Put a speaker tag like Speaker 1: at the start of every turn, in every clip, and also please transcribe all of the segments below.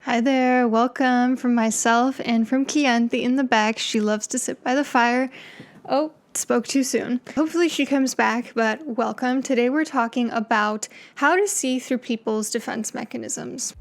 Speaker 1: Hi there, welcome from myself and from Chianti in the back. She loves to sit by the fire. Oh, spoke too soon. Hopefully she comes back, but welcome. Today we're talking about how to see through people's defense mechanisms.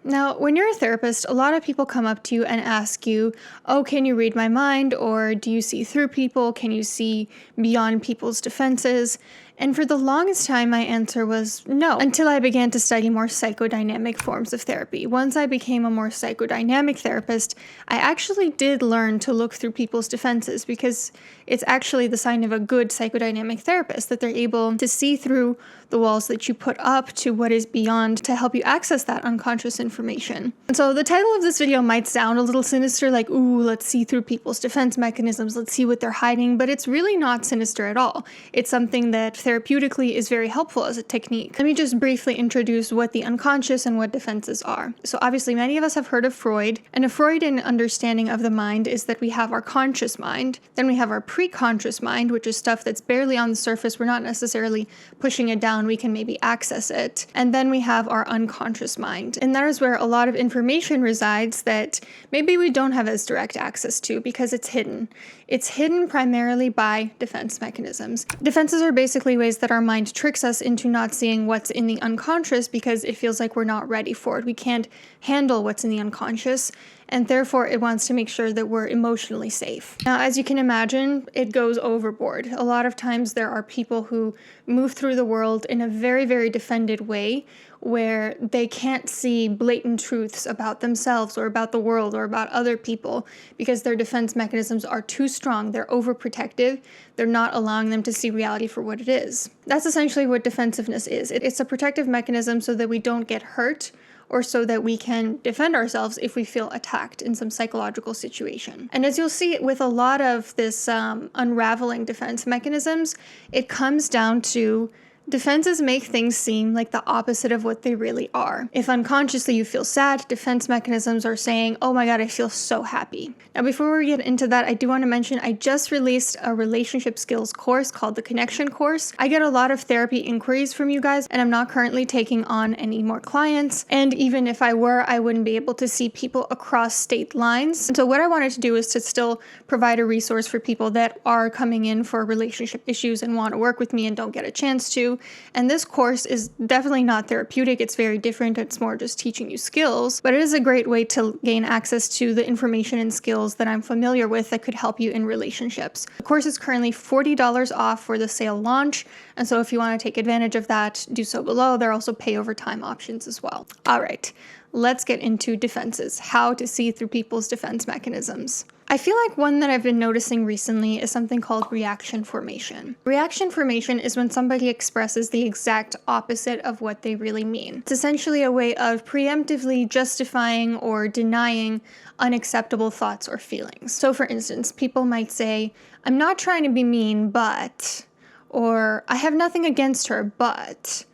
Speaker 1: Now, when you're a therapist, a lot of people come up to you and ask you, oh, can you read my mind? Or do you see through people? Can you see beyond people's defenses? And for the longest time, my answer was no, until I began to study more psychodynamic forms of therapy. Once I became a more psychodynamic therapist, I actually did learn to look through people's defenses because it's actually the sign of a good psychodynamic therapist that they're able to see through the walls that you put up to what is beyond to help you access that unconscious information. And so the title of this video might sound a little sinister, like, ooh, let's see through people's defense mechanisms, let's see what they're hiding, but it's really not sinister at all. It's something that therapeutically is very helpful as a technique. Let me just briefly introduce what the unconscious and what defenses are. So obviously many of us have heard of Freud, and a Freudian understanding of the mind is that we have our conscious mind, then we have our preconscious mind, which is stuff that's barely on the surface, we're not necessarily pushing it down, we can maybe access it, and then we have our unconscious mind, and that is where a lot of information resides that maybe we don't have as direct access to because it's hidden. It's hidden primarily by defense mechanisms. Defenses are basically ways that our mind tricks us into not seeing what's in the unconscious because it feels like we're not ready for it. We can't handle what's in the unconscious, and therefore it wants to make sure that we're emotionally safe. Now, as you can imagine, it goes overboard. A lot of times there are people who move through the world in a very, very defended way where they can't see blatant truths about themselves or about the world or about other people because their defense mechanisms are too strong. They're overprotective. They're not allowing them to see reality for what it is. That's essentially what defensiveness is. It's a protective mechanism so that we don't get hurt or so that we can defend ourselves if we feel attacked in some psychological situation. And as you'll see with a lot of this unraveling defense mechanisms, it comes down to defenses make things seem like the opposite of what they really are. If unconsciously you feel sad, defense mechanisms are saying, oh my God, I feel so happy. Now, before we get into that, I do want to mention I just released a relationship skills course called the Connection course. I get a lot of therapy inquiries from you guys, and I'm not currently taking on any more clients. And even if I were, I wouldn't be able to see people across state lines. And so what I wanted to do is to still provide a resource for people that are coming in for relationship issues and want to work with me and don't get a chance to. And this course is definitely not therapeutic. It's very different. It's more just teaching you skills, but it is a great way to gain access to the information and skills that I'm familiar with that could help you in relationships. The course is currently $40 off for the sale launch. And so if you want to take advantage of that, do so below. There are also pay over time options as well. All right, let's get into defenses, how to see through people's defense mechanisms. I feel like one that I've been noticing recently is something called reaction formation. Reaction formation is when somebody expresses the exact opposite of what they really mean. It's essentially a way of preemptively justifying or denying unacceptable thoughts or feelings. So for instance, people might say, I'm not trying to be mean, but, or I have nothing against her, but,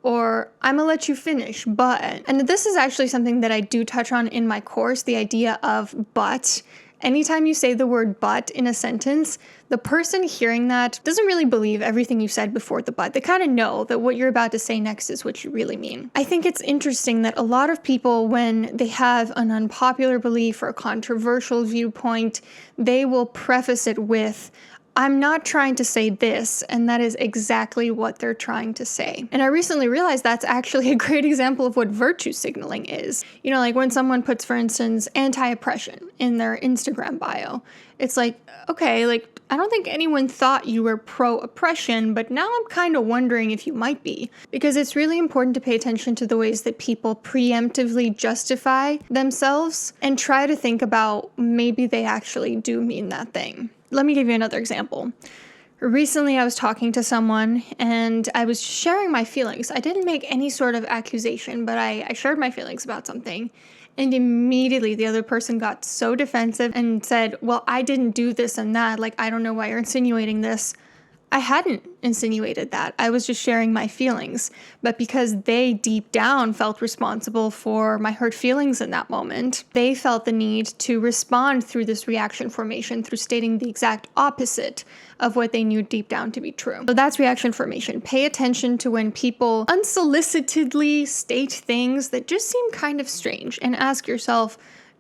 Speaker 1: or I'm gonna let you finish, but. And this is actually something that I do touch on in my course, the idea of but. Anytime you say the word but in a sentence, the person hearing that doesn't really believe everything you said before the but. They kind of know that what you're about to say next is what you really mean. I think it's interesting that a lot of people, when they have an unpopular belief or a controversial viewpoint, they will preface it with, I'm not trying to say this, and that is exactly what they're trying to say. And I recently realized that's actually a great example of what virtue signaling is. You know, like when someone puts, for instance, anti-oppression in their Instagram bio, it's like, okay, like, I don't think anyone thought you were pro-oppression, but now I'm kind of wondering if you might be. Because it's really important to pay attention to the ways that people preemptively justify themselves and try to think about maybe they actually do mean that thing. Let me give you another example. Recently, I was talking to someone and I was sharing my feelings. I didn't make any sort of accusation, but I shared my feelings about something. And immediately the other person got so defensive and said, well, I didn't do this and that. Like, I don't know why you're insinuating this. I hadn't insinuated that. I was just sharing my feelings. But because they deep down felt responsible for my hurt feelings in that moment, they felt the need to respond through this reaction formation, through stating the exact opposite of what they knew deep down to be true. So that's reaction formation. Pay attention to when people unsolicitedly state things that just seem kind of strange, and ask yourself,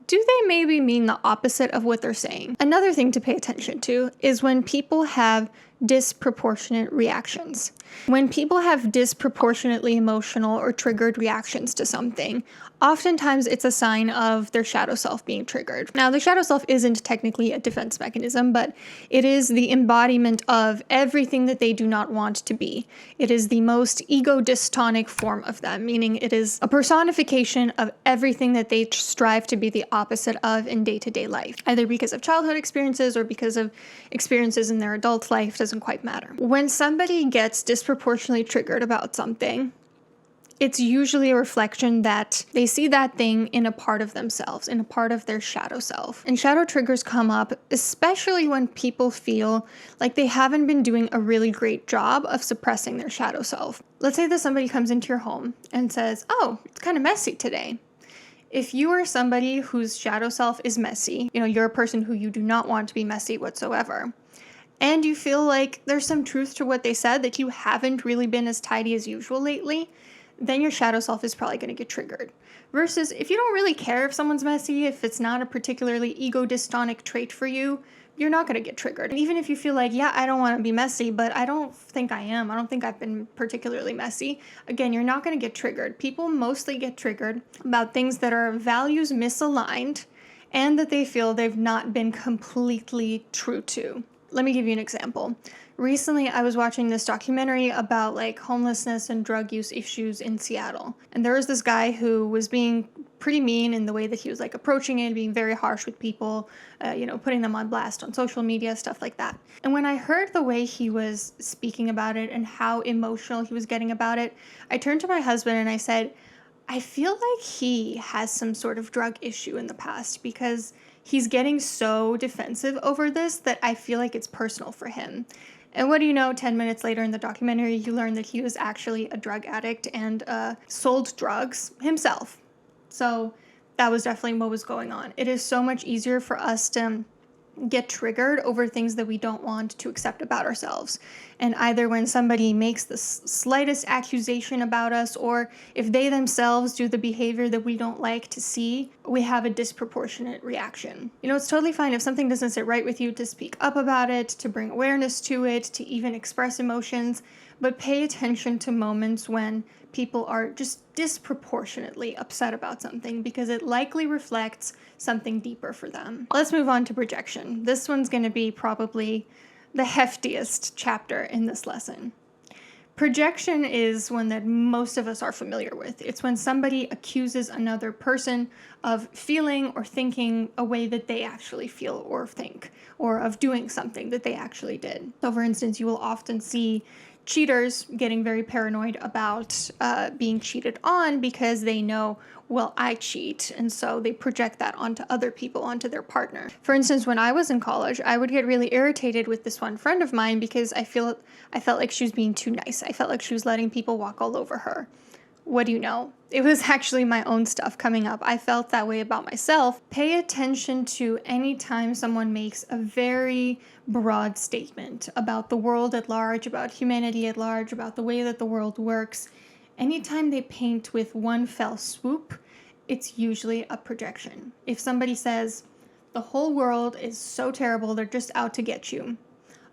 Speaker 1: do they maybe mean the opposite of what they're saying? Another thing to pay attention to is when people have disproportionate reactions. When people have disproportionately emotional or triggered reactions to something, oftentimes it's a sign of their shadow self being triggered. Now, the shadow self isn't technically a defense mechanism, but it is the embodiment of everything that they do not want to be. It is the most ego-dystonic form of them, meaning it is a personification of everything that they strive to be the opposite of in day-to-day life, either because of childhood experiences or because of experiences in their adult life, doesn't quite matter. When somebody gets disproportionately triggered about something, it's usually a reflection that they see that thing in a part of themselves, in a part of their shadow self. And shadow triggers come up especially when people feel like they haven't been doing a really great job of suppressing their shadow self. Let's say that somebody comes into your home and says, "Oh, it's kind of messy today." If you are somebody whose shadow self is messy, you're a person who you do not want to be messy whatsoever, and you feel like there's some truth to what they said, that you haven't really been as tidy as usual lately, then your shadow self is probably going to get triggered. Versus if you don't really care if someone's messy, if it's not a particularly ego-dystonic trait for you, you're not going to get triggered. And even if you feel like, yeah, I don't want to be messy, but I don't think I am. I don't think I've been particularly messy. Again, you're not going to get triggered. People mostly get triggered about things that are values misaligned and that they feel they've not been completely true to. Let me give you an example. Recently, I was watching this documentary about homelessness and drug use issues in Seattle. And there was this guy who was being pretty mean in the way that he was approaching it, being very harsh with people, putting them on blast on social media, stuff like that. And when I heard the way he was speaking about it and how emotional he was getting about it, I turned to my husband and I said, I feel like he has some sort of drug issue in the past, because he's getting so defensive over this that I feel like it's personal for him. And what do you know, 10 minutes later in the documentary, you learn that he was actually a drug addict and sold drugs himself. So that was definitely what was going on. It is so much easier for us to get triggered over things that we don't want to accept about ourselves. And either when somebody makes the slightest accusation about us, or if they themselves do the behavior that we don't like to see, we have a disproportionate reaction. It's totally fine if something doesn't sit right with you to speak up about it, to bring awareness to it, to even express emotions, but pay attention to moments when people are just disproportionately upset about something, because it likely reflects something deeper for them. Let's move on to projection. This one's going to be probably the heftiest chapter in this lesson. Projection is one that most of us are familiar with. It's when somebody accuses another person of feeling or thinking a way that they actually feel or think, or of doing something that they actually did. So for instance, you will often see cheaters getting very paranoid about being cheated on, because they know, well, I cheat, and so they project that onto other people, onto their partner. For instance, when I was in college, I would get really irritated with this one friend of mine because I felt like she was being too nice. I felt like she was letting people walk all over her. What do you know? It was actually my own stuff coming up. I felt that way about myself. Pay attention to any time someone makes a very broad statement about the world at large, about humanity at large, about the way that the world works. Anytime they paint with one fell swoop, it's usually a projection. If somebody says, the whole world is so terrible, they're just out to get you,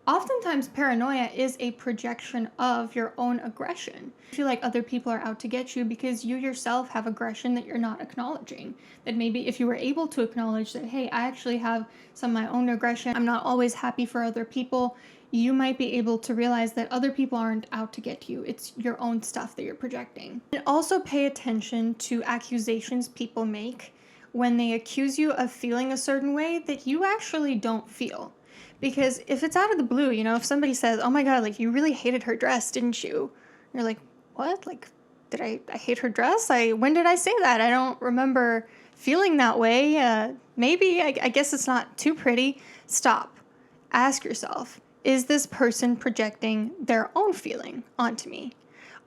Speaker 1: oftentimes paranoia is a projection of your own aggression. You feel like other people are out to get you because you yourself have aggression that you're not acknowledging. That maybe if you were able to acknowledge that, hey, I actually have some of my own aggression, I'm not always happy for other people, you might be able to realize that other people aren't out to get you. It's your own stuff that you're projecting. And also pay attention to accusations people make when they accuse you of feeling a certain way that you actually don't feel. Because if it's out of the blue, if somebody says, oh my God, you really hated her dress, didn't you? You're like, what? Did I hate her dress? When did I say that? I don't remember feeling that way. Maybe, I guess it's not too pretty. Stop. Ask yourself, is this person projecting their own feeling onto me?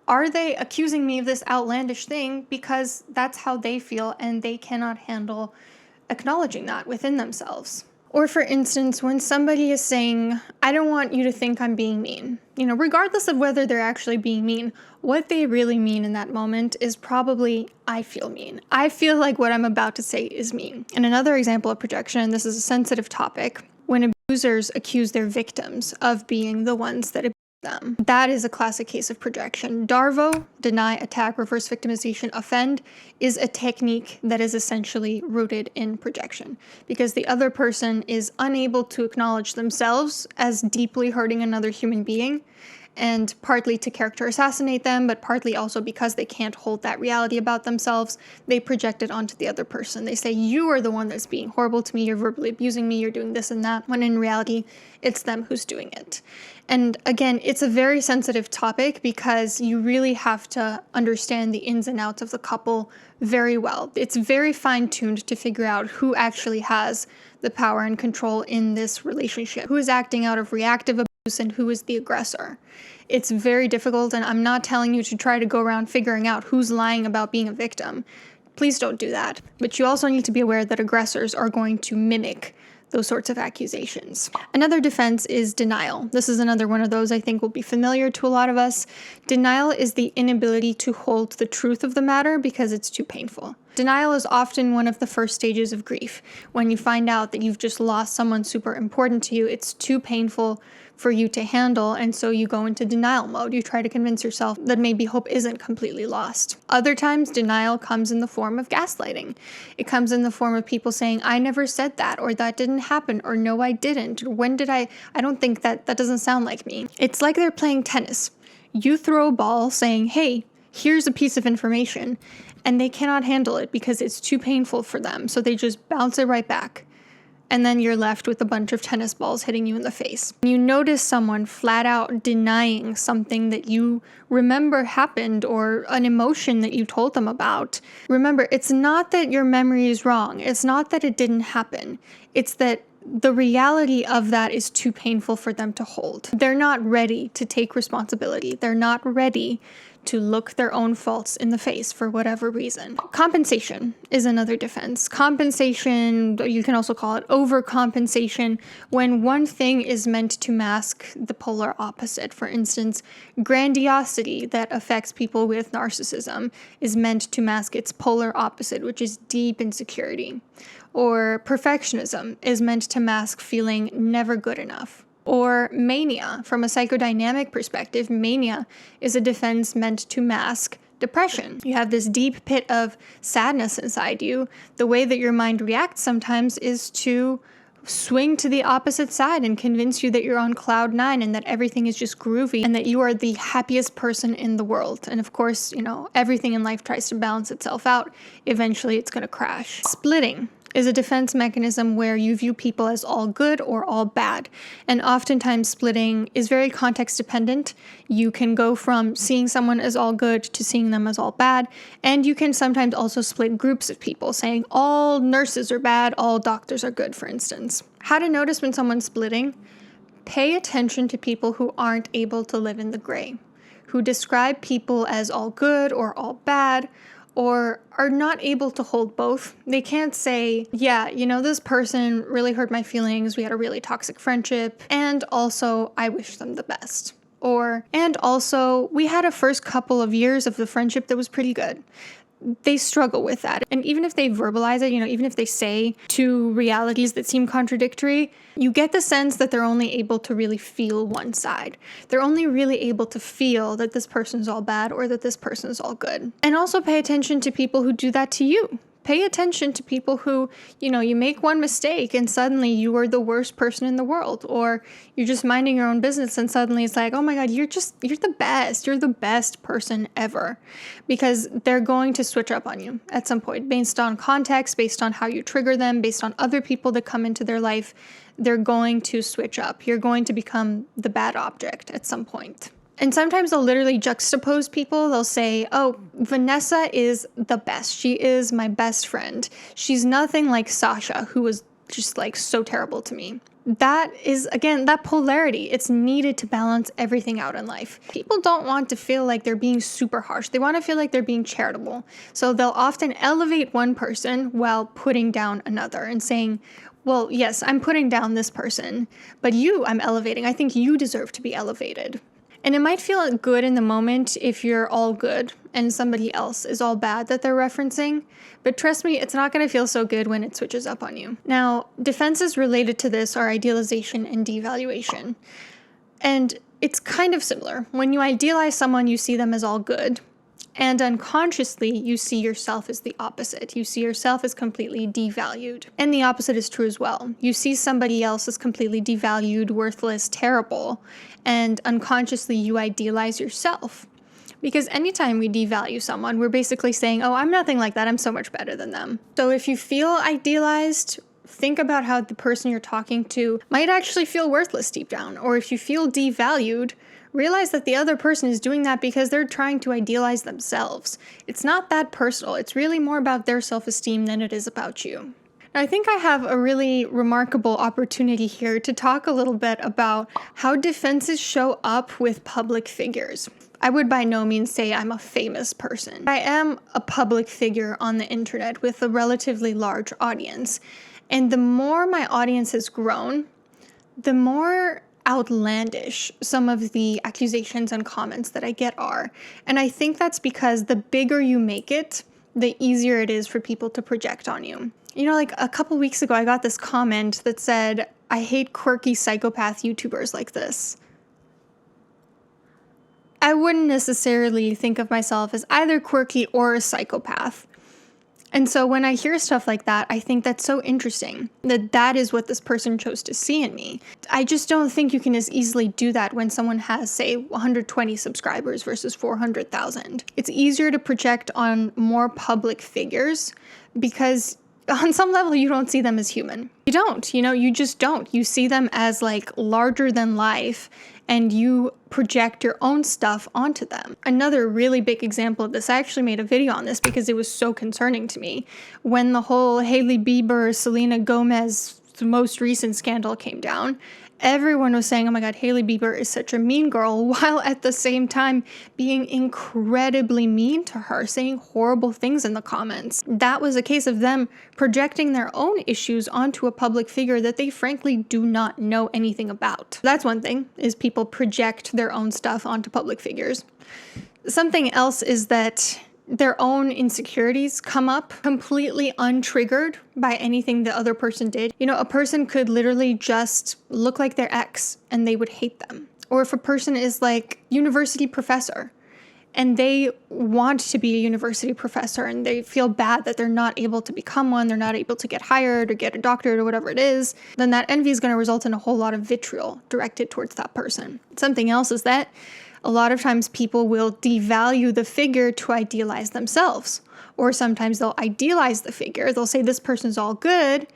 Speaker 1: Are they accusing me of this outlandish thing because that's how they feel and they cannot handle acknowledging that within themselves? Or for instance, when somebody is saying, I don't want you to think I'm being mean, regardless of whether they're actually being mean, what they really mean in that moment is probably, I feel mean. I feel like what I'm about to say is mean. And another example of projection, and this is a sensitive topic, when abusers accuse their victims of being the ones that abuse them. That is a classic case of projection. DARVO, deny, attack, reverse victimization, offend, is a technique that is essentially rooted in projection because the other person is unable to acknowledge themselves as deeply hurting another human being, and partly to character assassinate them, but partly also because they can't hold that reality about themselves, they project it onto the other person. They say, you are the one that's being horrible to me, you're verbally abusing me, you're doing this and that, when in reality, it's them who's doing it. And again, it's a very sensitive topic because you really have to understand the ins and outs of the couple very well. It's very fine-tuned to figure out who actually has the power and control in this relationship, who is acting out of reactive abuse and who is the aggressor. It's very difficult, and I'm not telling you to try to go around figuring out who's lying about being a victim. Please don't do that. But you also need to be aware that aggressors are going to mimic those sorts of accusations. Another defense is denial. This is another one of those I think will be familiar to a lot of us. Denial is the inability to hold the truth of the matter because it's too painful. Denial is often one of the first stages of grief. When you find out that you've just lost someone super important to you, it's too painful for you to handle, and so you go into denial mode. You try to convince yourself that maybe hope isn't completely lost. Other times, denial comes in the form of gaslighting. It comes in the form of people saying, I never said that, or that didn't happen, or no, I didn't, or when did I don't think that doesn't sound like me. It's like they're playing tennis. You throw a ball saying, hey, here's a piece of information, and they cannot handle it because it's too painful for them, so they just bounce it right back. And then you're left with a bunch of tennis balls hitting you in the face. You notice someone flat out denying something that you remember happened or an emotion that you told them about. Remember, it's not that your memory is wrong. It's not that it didn't happen. It's that the reality of that is too painful for them to hold. They're not ready to take responsibility. They're not ready to look their own faults in the face for whatever reason. Compensation is another defense. Compensation, you can also call it overcompensation, when one thing is meant to mask the polar opposite. For instance, grandiosity that affects people with narcissism is meant to mask its polar opposite, which is deep insecurity. Or perfectionism is meant to mask feeling never good enough. Or mania. From a psychodynamic perspective, mania is a defense meant to mask depression. You have this deep pit of sadness inside you. The way that your mind reacts sometimes is to swing to the opposite side and convince you that you're on cloud nine and that everything is just groovy and that you are the happiest person in the world. And of course, everything in life tries to balance itself out. Eventually, it's going to crash. Splitting is a defense mechanism where you view people as all good or all bad. And oftentimes splitting is very context dependent. You can go from seeing someone as all good to seeing them as all bad. And you can sometimes also split groups of people, saying all nurses are bad, all doctors are good, for instance. How to notice when someone's splitting? Pay attention to people who aren't able to live in the gray, who describe people as all good or all bad, or are not able to hold both. They can't say, yeah, this person really hurt my feelings, we had a really toxic friendship, and also I wish them the best. And also we had a first couple of years of the friendship that was pretty good. They struggle with that. And even if they verbalize it, even if they say two realities that seem contradictory, you get the sense that they're only able to really feel one side. They're only really able to feel that this person's all bad or that this person's all good. And also pay attention to people who do that to you. Pay attention to people who, you make one mistake and suddenly you are the worst person in the world, or you're just minding your own business and suddenly it's like, oh my God, you're the best. You're the best person ever, because they're going to switch up on you at some point based on context, based on how you trigger them, based on other people that come into their life. They're going to switch up. You're going to become the bad object at some point. And sometimes they'll literally juxtapose people. They'll say, oh, Vanessa is the best. She is my best friend. She's nothing like Sasha, who was just like so terrible to me. That is, again, that polarity. It's needed to balance everything out in life. People don't want to feel like they're being super harsh. They want to feel like they're being charitable. So they'll often elevate one person while putting down another and saying, well, yes, I'm putting down this person, but you, I'm elevating. I think you deserve to be elevated. And it might feel good in the moment if you're all good and somebody else is all bad that they're referencing, but trust me, it's not going to feel so good when it switches up on you. Now, defenses related to this are idealization and devaluation. And it's kind of similar. When you idealize someone, you see them as all good. And unconsciously, you see yourself as the opposite. You see yourself as completely devalued. And the opposite is true as well. You see somebody else as completely devalued, worthless, terrible, and unconsciously you idealize yourself. Because anytime we devalue someone, we're basically saying, oh, I'm nothing like that. I'm so much better than them. So if you feel idealized, think about how the person you're talking to might actually feel worthless deep down. Or if you feel devalued, realize that the other person is doing that because they're trying to idealize themselves. It's not that personal. It's really more about their self-esteem than it is about you. Now, I think I have a really remarkable opportunity here to talk a little bit about how defenses show up with public figures. I would by no means say I'm a famous person. I am a public figure on the internet with a relatively large audience. And the more my audience has grown, the more outlandish some of the accusations and comments that I get are. And I think that's because the bigger you make it, the easier it is for people to project on you. You know, like a couple weeks ago, I got this comment that said, I hate quirky psychopath YouTubers like this. I wouldn't necessarily think of myself as either quirky or a psychopath. And so when I hear stuff like that, I think that's so interesting that that is what this person chose to see in me. I just don't think you can as easily do that when someone has, say, 120 subscribers versus 400,000. It's easier to project on more public figures because on some level you don't see them as human. You don't, you just don't. You see them as like larger than life and you project your own stuff onto them. Another really big example of this, I actually made a video on this because it was so concerning to me. When the whole Hailey Bieber, Selena Gomez, the most recent scandal came down, everyone was saying, oh my God, Hailey Bieber is such a mean girl, while at the same time being incredibly mean to her, saying horrible things in the comments. That was a case of them projecting their own issues onto a public figure that they frankly do not know anything about. That's one thing, is people project their own stuff onto public figures. Something else is that their own insecurities come up completely untriggered by anything the other person did. A person could literally just look like their ex and they would hate them. Or if a person is like university professor and they want to be a university professor and they feel bad that they're not able to become one, they're not able to get hired or get a doctorate or whatever it is, then that envy is going to result in a whole lot of vitriol directed towards that person. Something else is that a lot of times people will devalue the figure to idealize themselves. Or sometimes they'll idealize the figure. They'll say this person's all good.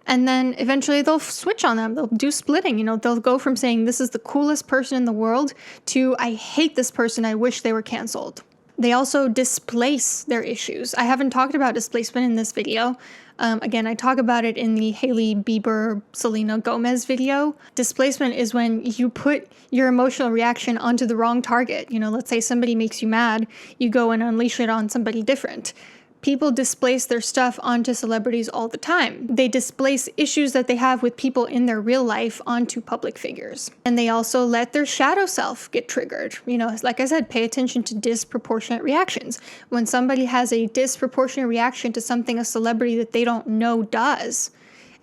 Speaker 1: And then eventually they'll switch on them. They'll do splitting. They'll go from saying this is the coolest person in the world to I hate this person. I wish they were canceled. They also displace their issues. I haven't talked about displacement in this video. Again, I talk about it in the Hailey Bieber, Selena Gomez video. Displacement is when you put your emotional reaction onto the wrong target. Let's say somebody makes you mad, you go and unleash it on somebody different. People displace their stuff onto celebrities all the time. They displace issues that they have with people in their real life onto public figures. And they also let their shadow self get triggered. Like I said, pay attention to disproportionate reactions. When somebody has a disproportionate reaction to something a celebrity that they don't know does,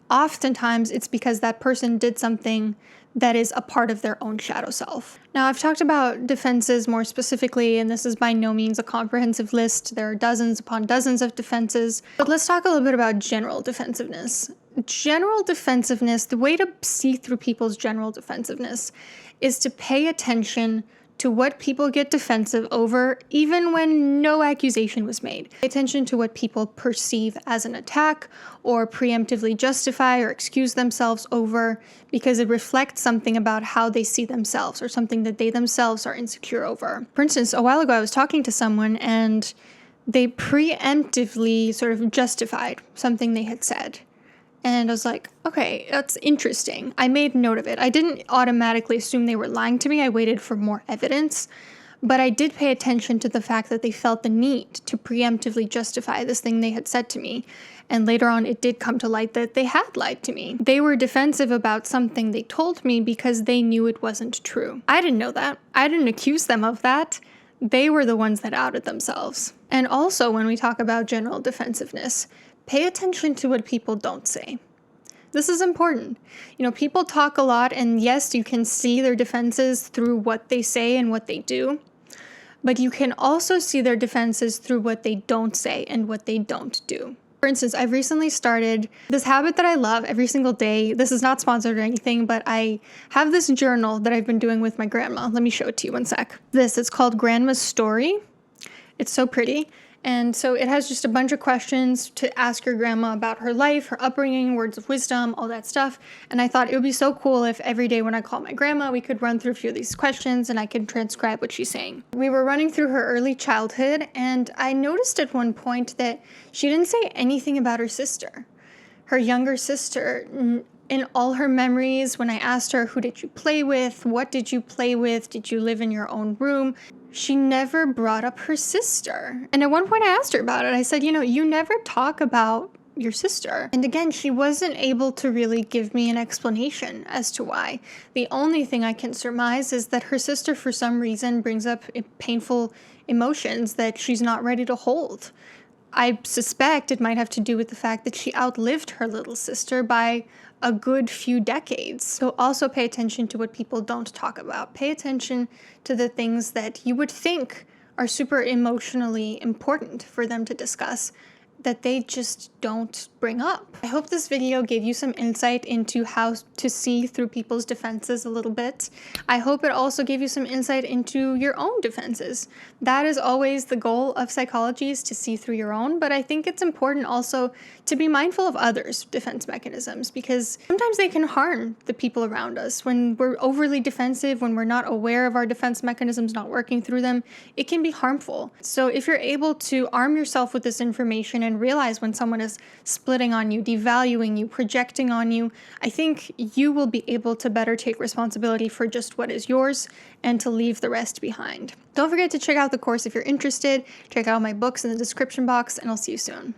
Speaker 1: oftentimes it's because that person did something that is a part of their own shadow self. Now, I've talked about defenses more specifically, and this is by no means a comprehensive list. There are dozens upon dozens of defenses. But let's talk a little bit about general defensiveness. General defensiveness, the way to see through people's general defensiveness is to pay attention to what people get defensive over, even when no accusation was made. Pay attention to what people perceive as an attack or preemptively justify or excuse themselves over, because it reflects something about how they see themselves or something that they themselves are insecure over. For instance, a while ago I was talking to someone and they preemptively sort of justified something they had said. And I was like, okay, that's interesting. I made note of it. I didn't automatically assume they were lying to me. I waited for more evidence. But I did pay attention to the fact that they felt the need to preemptively justify this thing they had said to me. And later on, it did come to light that they had lied to me. They were defensive about something they told me because they knew it wasn't true. I didn't know that. I didn't accuse them of that. They were the ones that outed themselves. And also, when we talk about general defensiveness, pay attention to what people don't say. This is important. People talk a lot, and yes, you can see their defenses through what they say and what they do. But you can also see their defenses through what they don't say and what they don't do. For instance, I've recently started this habit that I love every single day. This is not sponsored or anything, but I have this journal that I've been doing with my grandma. Let me show it to you one sec. It's called Grandma's Story. It's so pretty. And so it has just a bunch of questions to ask your grandma about her life, her upbringing, words of wisdom, all that stuff. And I thought it would be so cool if every day when I call my grandma, we could run through a few of these questions and I could transcribe what she's saying. We were running through her early childhood, and I noticed at one point that she didn't say anything about her sister, her younger sister. In all her memories, when I asked her, who did you play with? What did you play with? Did you live in your own room? She never brought up her sister. And at one point I asked her about it. I said, you never talk about your sister. And again, she wasn't able to really give me an explanation as to why. The only thing I can surmise is that her sister, for some reason, brings up painful emotions that she's not ready to hold. I suspect it might have to do with the fact that she outlived her little sister by a good few decades. So also pay attention to what people don't talk about. Pay attention to the things that you would think are super emotionally important for them to discuss that they just don't bring up. I hope this video gave you some insight into how to see through people's defenses a little bit. I hope it also gave you some insight into your own defenses. That is always the goal of psychology, is to see through your own, but I think it's important also to be mindful of others' defense mechanisms, because sometimes they can harm the people around us. When we're overly defensive, when we're not aware of our defense mechanisms, not working through them, it can be harmful. So if you're able to arm yourself with this information and realize when someone is splitting on you, devaluing you, projecting on you, I think you will be able to better take responsibility for just what is yours and to leave the rest behind. Don't forget to check out the course if you're interested. Check out my books in the description box, and I'll see you soon.